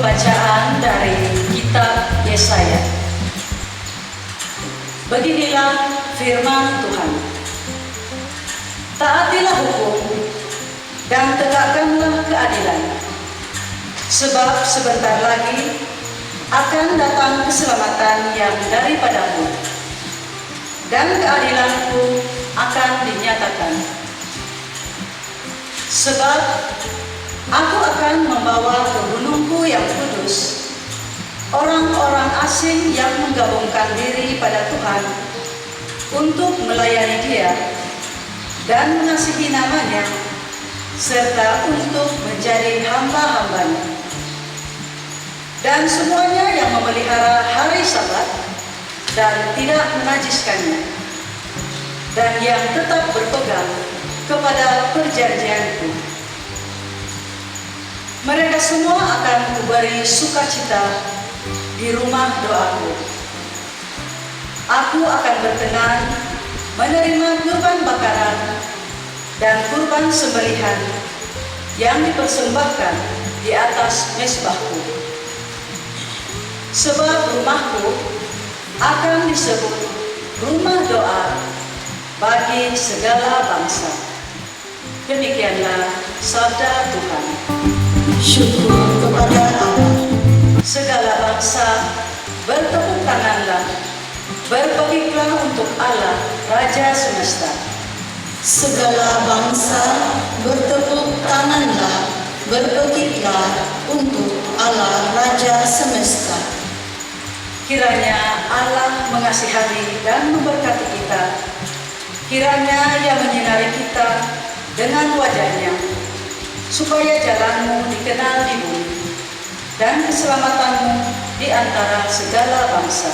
Pembacaan dari Kitab Yesaya. Beginilah firman Tuhan. Taatilah hukum dan tegakkanlah keadilan, sebab sebentar lagi akan datang keselamatan yang daripadamu, dan keadilanku akan dinyatakan. Sebab aku akan membawa ke gunungku yang kudus orang-orang asing yang menggabungkan diri pada Tuhan untuk melayani Dia dan mengasihi namanya, serta untuk menjadi hamba-hambanya. Dan semuanya yang memelihara hari Sabat dan tidak menajiskannya, dan yang tetap berpegang kepada perjanjianku, mereka semua akan kuberi sukacita di rumah doaku. Aku akan berkenan menerima kurban bakaran dan kurban sembelihan yang dipersembahkan di atas mezbahku. Sebab rumahku akan disebut rumah doa bagi segala bangsa. Demikianlah sabda Tuhan. Syukur kepada Allah. Segala bangsa bertepuk tanganlah, berpegiklah untuk Allah Raja Semesta. Segala bangsa bertepuk tanganlah, berpegiklah untuk Allah Raja Semesta. Kiranya Allah mengasihani dan memberkati kita. Kiranya Ia menyinari kita dengan wajah-Nya, supaya jalanmu dikenal di bumi, dan keselamatanmu di antara segala bangsa.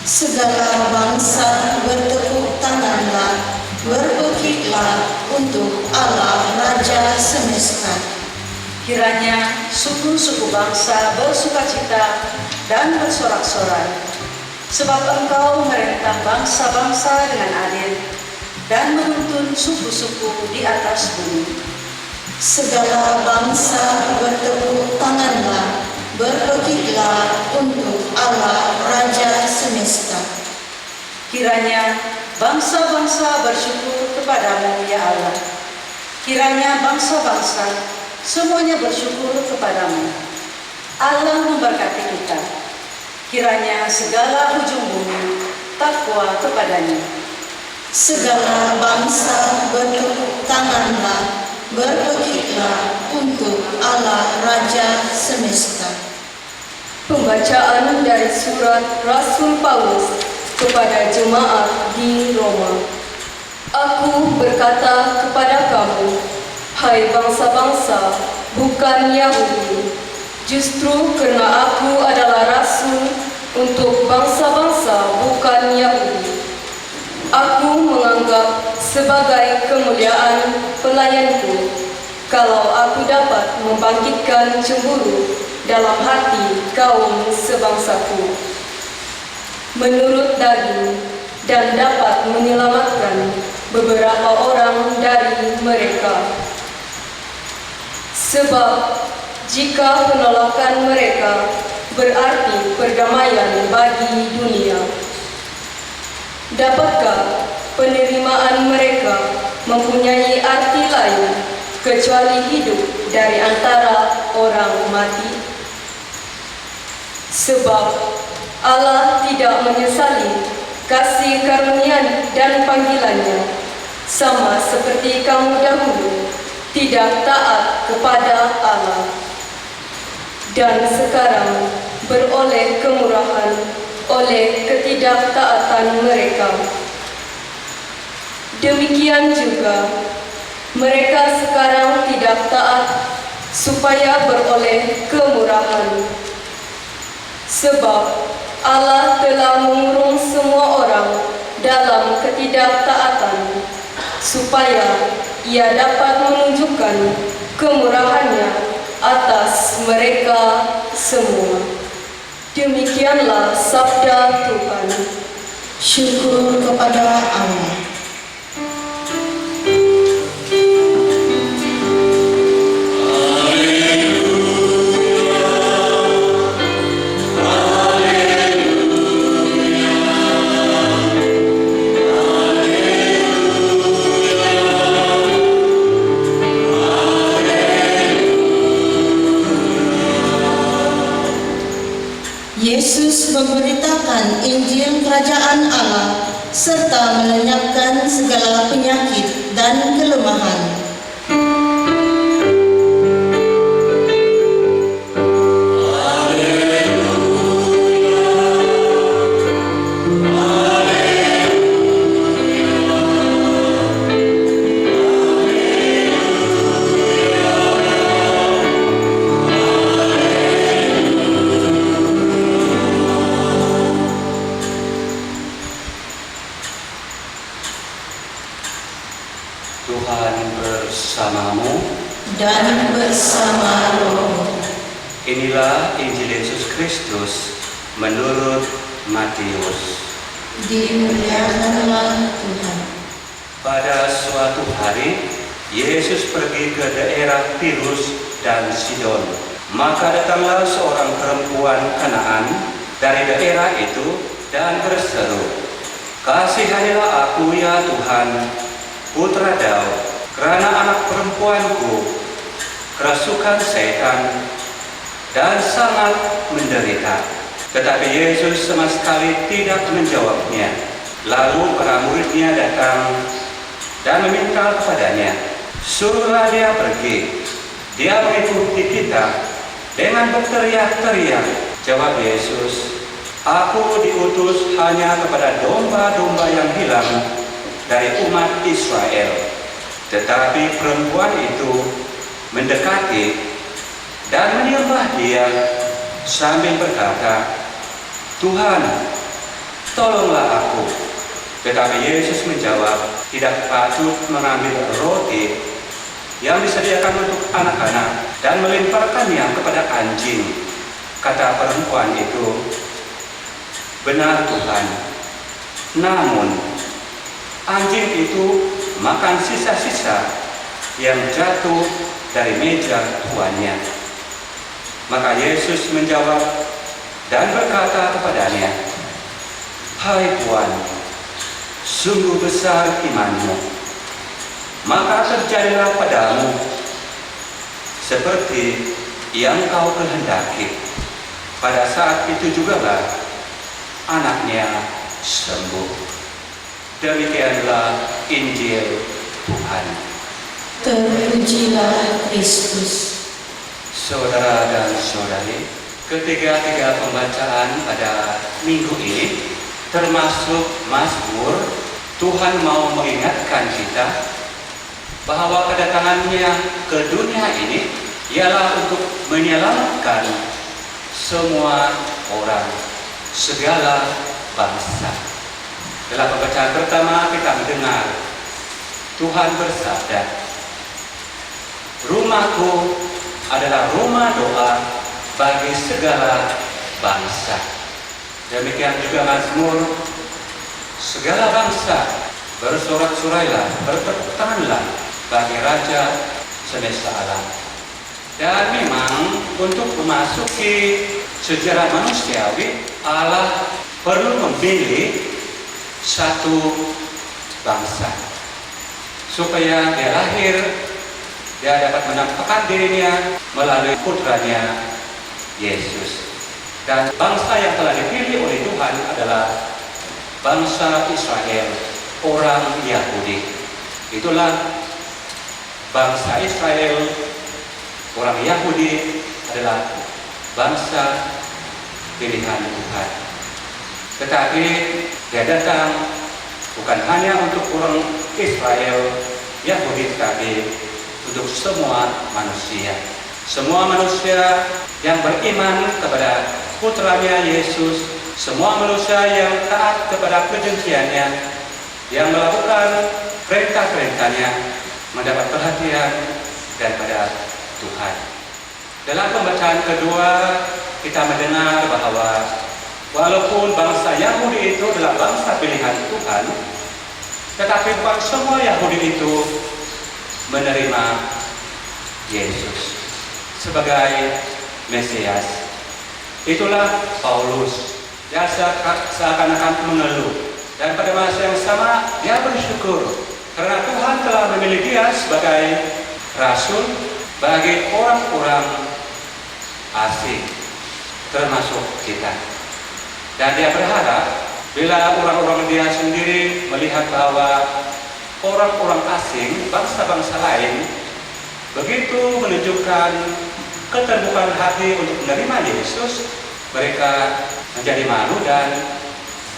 Segala bangsa bertepuk tanganlah, berpegiklah untuk Allah Raja Semesta. Kiranya suku-suku bangsa bersukacita dan bersorak-sorai, sebab Engkau merentah bangsa-bangsa dengan adil dan menuntun suku-suku di atas bumi. Segala bangsa bertepuk tanganlah, berpegiklah untuk Allah Raja Semesta. Kiranya bangsa-bangsa bersyukur kepadamu, ya Allah. Kiranya bangsa-bangsa semuanya bersyukur kepadamu. Allah memberkati kita. Kiranya segala ujung bumi takwa kepadanya. Segala bangsa bertepuk tanganlah, berpegiklah untuk Allah Raja Semesta. Pembacaan dari surat Rasul Paulus kepada jemaat di Roma. Aku berkata kepada kamu, hai bangsa-bangsa, bukan Yahudi, justru karena aku adalah rasul untuk bangsa-bangsa bukan Yahudi. Aku menganggap sebagai kemuliaan pelayanku kalau aku dapat membangkitkan cemburu dalam hati kaum sebangsaku menurut daging, dan dapat menyelamatkan beberapa orang dari mereka. Sebab jika penolakan mereka berarti perdamaian bagi dunia, dapatkah penerimaan mereka mempunyai arti lain kecuali hidup dari antara orang mati? Sebab Allah tidak menyesali kasih karunia dan panggilannya, sama seperti kamu dahulu tidak taat kepada Allah, dan sekarang beroleh kemurahan oleh ketidaktaatan mereka. Demikian juga mereka sekarang tidak taat supaya beroleh kemurahan. Sebab Allah telah mengurung semua orang dalam ketidaktaatan, supaya Ia dapat menunjukkan kemurahan-Nya atas mereka semua. Demikianlah sabda Tuhan. Syukur kepada Allah. Haleluya. dan kelemahan. Tuhan bersamamu. Dan bersama rohmu. Inilah Injil Yesus Kristus menurut Matius. Dimuliakanlah Tuhan. Pada suatu hari, Yesus pergi ke daerah Tirus dan Sidon. Maka datanglah seorang perempuan Kanaan dari daerah itu dan berseru, "Kasihanilah aku ya Tuhan, putra Daud, karena anak perempuanku kerasukan setan dan sangat menderita." Tetapi Yesus sama sekali tidak menjawabnya. Lalu para muridnya datang dan meminta kepadanya, "Suruhlah dia pergi. Dia mengikuti kita dengan berteriak-teriak." Jawab Yesus, "Aku diutus hanya kepada domba-domba yang hilang dari umat Israel." Tetapi perempuan itu mendekati dan menyembah dia sambil berkata, "Tuhan, tolonglah aku." Tetapi Yesus menjawab, "Tidak patut mengambil roti yang disediakan untuk anak-anak dan melemparkannya kepada anjing." Kata perempuan itu, "Benar Tuhan, namun anjing itu makan sisa-sisa yang jatuh dari meja tuannya." Maka Yesus menjawab dan berkata kepadanya, "Hai Tuan, sungguh besar imanmu. Maka terjadilah padamu seperti yang kau kehendaki." Pada saat itu jugalah anaknya sembuh. Demikianlah Injil Tuhan. Terpujilah Kristus. Saudara dan saudari, ketiga-tiga pembacaan pada minggu ini termasuk Mazmur, Tuhan mau mengingatkan kita bahwa kedatangannya ke dunia ini ialah untuk menyelamatkan semua orang, segala bangsa. Dalam pembacaan pertama kita mendengar Tuhan bersabda, "Rumahku adalah rumah doa bagi segala bangsa." Demikian juga Mazmur, "Segala bangsa bersorak-sorailah, bertepuk tanganlah bagi Raja semesta alam." Dan memang untuk memasuki sejarah manusiawi, Allah perlu memilih satu bangsa supaya dia lahir, dia dapat menampakkan dirinya melalui putranya Yesus. Dan bangsa yang telah dipilih oleh Tuhan adalah bangsa Israel, orang Yahudi. Itulah bangsa Israel, orang Yahudi adalah bangsa pilihan Tuhan. Tetapi dia datang bukan hanya untuk orang Israel, Yahudi, tetapi untuk semua manusia. Semua manusia yang beriman kepada putranya Yesus, semua manusia yang taat kepada perjanjiannya, yang melakukan perintah-perintahnya, mendapat perhatian daripada Tuhan. Dalam pembacaan kedua, kita mendengar bahwa walaupun bangsa Yahudi itu adalah bangsa pilihan Tuhan, tetapi bukan semua Yahudi itu menerima Yesus sebagai Mesias. Itulah Paulus. Dia seakan-akan mengeluh, dan pada masa yang sama dia bersyukur karena Tuhan telah memilih dia sebagai rasul bagi orang-orang asing, termasuk kita. Dan dia berharap bila orang-orang dia sendiri melihat bahwa orang-orang asing, bangsa-bangsa lain, begitu menunjukkan keterbukaan hati untuk menerima Yesus, mereka menjadi malu dan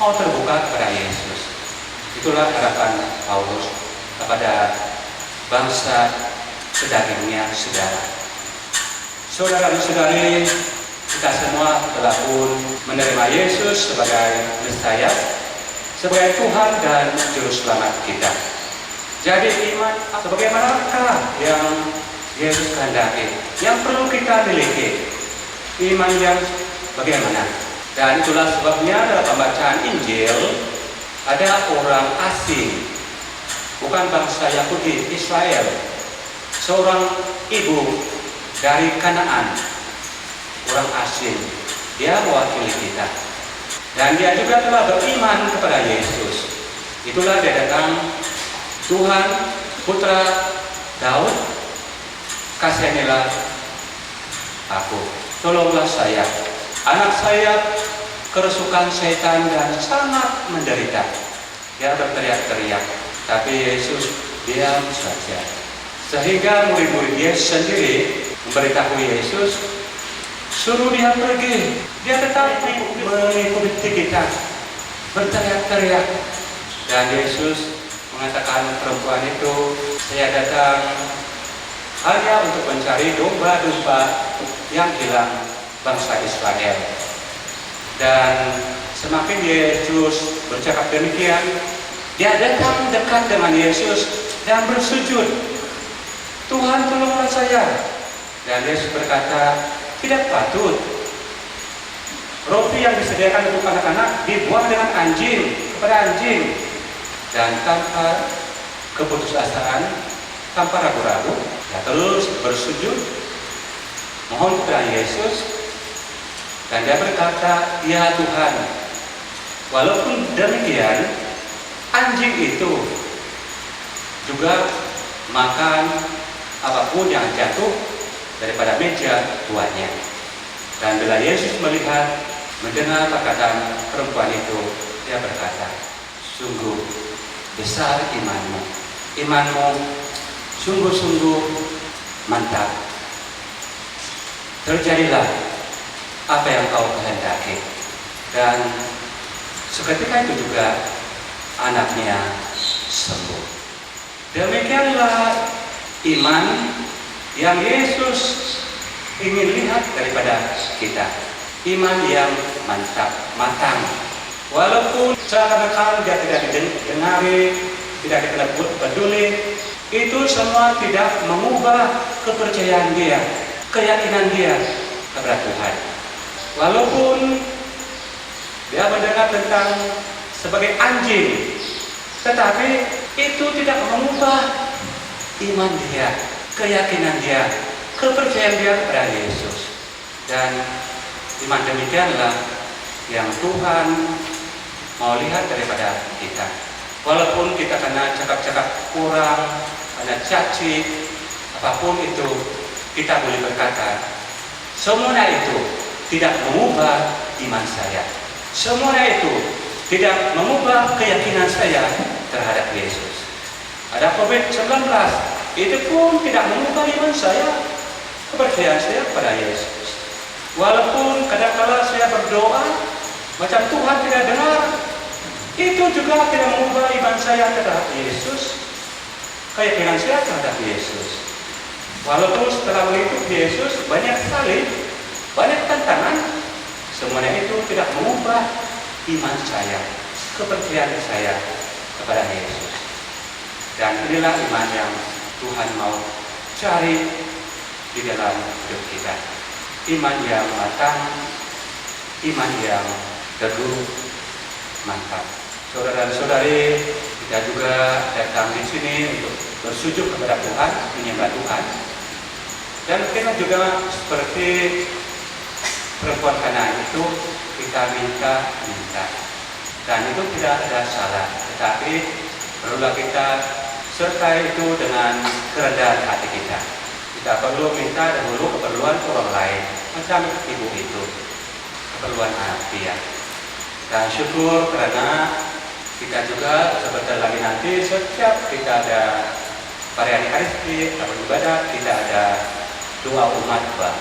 mau terbuka kepada Yesus. Itulah harapan Paulus kepada bangsa sedagingnya, saudara. Saudara dan saudari, kita semua telah pun menerima Yesus sebagai Mesias, sebagai Tuhan dan Juru Selamat kita. Jadi iman sebagaimanakah yang Yesus kehendaki, yang perlu kita miliki? Iman yang bagaimana? Dan itulah sebabnya dalam pembacaan Injil ada orang asing, bukan bangsa Yahudi, Israel, seorang ibu dari Kanaan, orang asing. Dia mewakili kita, dan dia juga telah beriman kepada Yesus. Itulah dia datang, Tuhan, Putra Daud, kasihanilah aku, tolonglah saya, anak saya kerasukan setan dan sangat menderita. Dia berteriak-teriak, tapi Yesus diam saja. Sehingga murid-murid Yesus sendiri memberitahu Yesus, suruh dia pergi. Dia tetap mengikuti kita, berteriak-teriak. Dan Yesus mengatakan perempuan itu, saya datang hanya untuk mencari domba-domba yang hilang bangsa Israel. Dan semakin Yesus bercakap demikian, dia datang dekat dengan Yesus dan bersujud, Tuhan tolonglah saya. Dan Yesus berkata, tidak patut roti yang disediakan untuk anak-anak dibuang dengan anjing, kepada anjing. Dan tanpa keputusasaan, tanpa ragu-ragu, dia terus bersujud mohon kepada Yesus. Dan dia berkata, ya Tuhan, walaupun demikian, anjing itu juga makan apapun yang jatuh daripada meja tuannya. Dan bila Yesus melihat, mendengar perkataan perempuan itu, dia berkata, sungguh besar imanmu, imanmu sungguh-sungguh mantap. Terjadilah apa yang kau kehendaki. Dan seketika itu juga anaknya sembuh. Demikianlah iman yang Yesus ingin lihat daripada kita. Iman yang mantap, matang. Walaupun seakan-akan dia tidak didengari, tidak peduli, itu semua tidak mengubah kepercayaan dia, keyakinan dia kepada Tuhan. Walaupun dia mendengar tentang sebagai anjing, tetapi itu tidak mengubah iman dia, keyakinan dia, kepercayaan dia kepada Yesus. Dan iman demikianlah yang Tuhan mau lihat daripada kita. Walaupun kita kena cakap-cakap kurang, kena caci, apapun itu, kita boleh berkata, semuanya itu tidak mengubah iman saya. Semuanya itu tidak mengubah keyakinan saya terhadap Yesus. Ada COVID-19, itu pun tidak mengubah iman saya, kepercayaan saya kepada Yesus. Walaupun kadang-kala saya berdoa, macam Tuhan tidak dengar, itu juga tidak mengubah iman saya terhadap Yesus, keyakinan saya terhadap Yesus. Walaupun setelah mengikuti Yesus banyak sekali, banyak tantangan, semuanya itu tidak mengubah iman saya, kepercayaan saya kepada Yesus. Dan inilah iman yang Tuhan mau cari di dalam hidup kita. Iman yang matang, iman yang teguh, mantap. Saudara dan saudari, kita juga datang di sini untuk bersujud kepada Tuhan, menyembah Tuhan. Dan kita juga seperti perempuan Kanaan itu, kita minta. Dan itu tidak ada salah, tetapi perlulah kita sertai itu dengan kerendahan hati kita. Kita perlu minta dahulu keperluan orang lain, macam ibu itu, keperluan anak dia. Dan syukur karena Kita juga sebentar lagi nanti setiap kita ada perayaan Ekaristi atau ibadah, kita ada doa umat, Pak.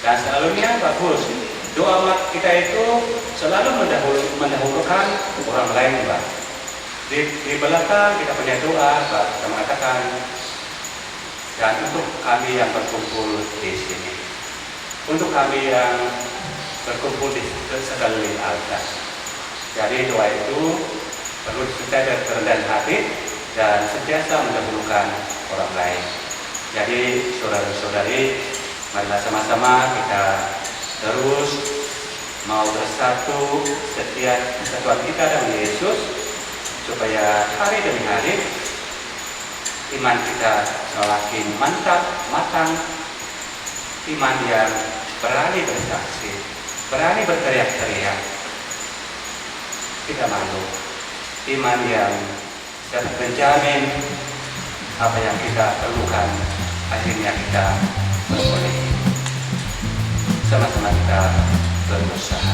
Dan selalunya bagus, doa umat kita itu selalu mendahulukan orang lain, Pak. Di belakang kita punya doa, Pak, kita mengatakan, dan untuk kami yang berkumpul di sini, untuk kami yang berkumpul di sekeliling altar. Jadi doa itu perlu kita dari kerendahan hati dan sentiasa mendahulukan orang lain. Jadi saudara-saudari, marilah sama-sama kita terus mau bersatu setiap kesatuan kita dengan Yesus, supaya hari demi hari iman kita semakin mantap, matang, iman yang berani bersaksi, berani berteriak-teriak. Kita malu, iman yang dapat menjamin apa yang kita perlukan, akhirnya kita berboleh. Sama-sama kita berusaha.